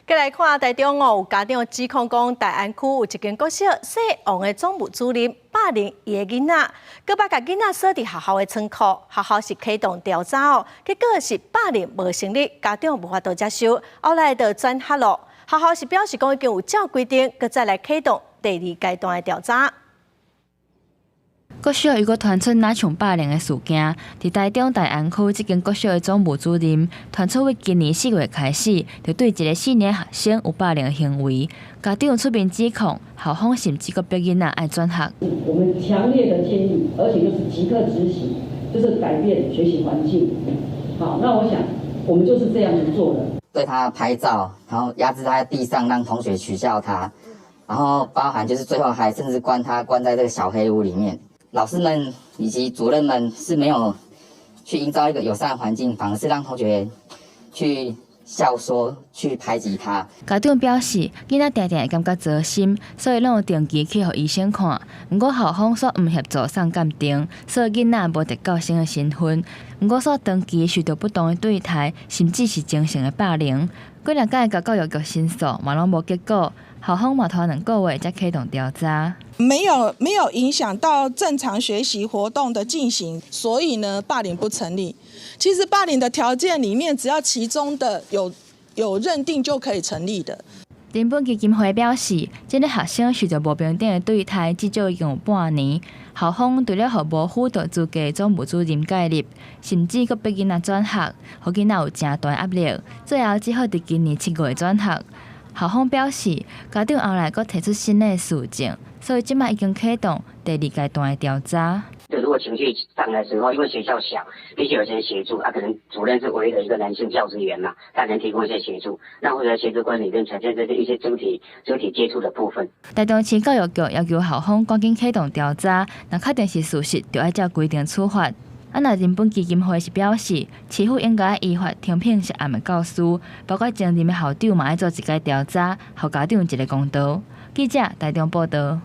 再来看台中有家长指控讲，大安区有一间国小姓王的总务主任霸凌伊的囡仔，佮把甲囡仔锁伫学校的仓库，学校是启动调查哦，结果是霸凌无成立，家长无法度接受，后来就转学咯。学校是表示讲已经有照规定，佮再来启动第二阶段的调查。国小又搁传出哪场霸凌的事件，伫台中大安区这间国小的总务主任传出，于今年4月开始，就对一个4年学生有霸凌的行为，家长出面指控，校方甚至搁逼囡仔爱转学。我们强烈的建议，而且就是即刻执行，就是改变学习环境。好，那我想我们就是这样子做的。对他拍照，然后压制他在地上，让同学取笑他，然后包含就是最后还甚至关在这个小黑屋里面。老师们以及主任们是没有去营造一个友善的环境，反而是让同学去笑说、去排挤他。家长表示，囡仔常常会感觉糟心，所以拢有定期去互医生看。不过校方说唔协助送鉴定，所以囡仔无得教生的身份。不过说长期受到不当的对待，甚至是精神的霸凌。几两届甲教育局申诉，嘛拢无结果。校方嘛拖2个月才启动调查，没有影响到正常学习活动的进行，所以呢，霸凌不成立。其实霸凌的条件里面，只要其中的有认定就可以成立的。人本基金会表示，这个学生受到无平等的对待，至少已经有半年。校方除了互无符合资格的总务主任介入，甚至佫逼囡仔转学，互囡仔有真大压力，最后只好伫今年7月转学。校方表示，家长后来佫提出新的事情，所以即摆已经启动第2阶段的调查。就如果情绪上来的时候，因为学校小，必须有些协助可能主任是唯一的一个男性教职员嘛，他能提供一些协助，那或者协助管理跟呈现这些一些肢体接触的部分。台中市教育局要求校方赶紧启动调查，若确定是事实，就要照规定处罚。那人本基金会是表示，市府应该依法停聘涉案的教师，包括前任的校长嘛要做一个调查，互家长一个公道。记者台中报道。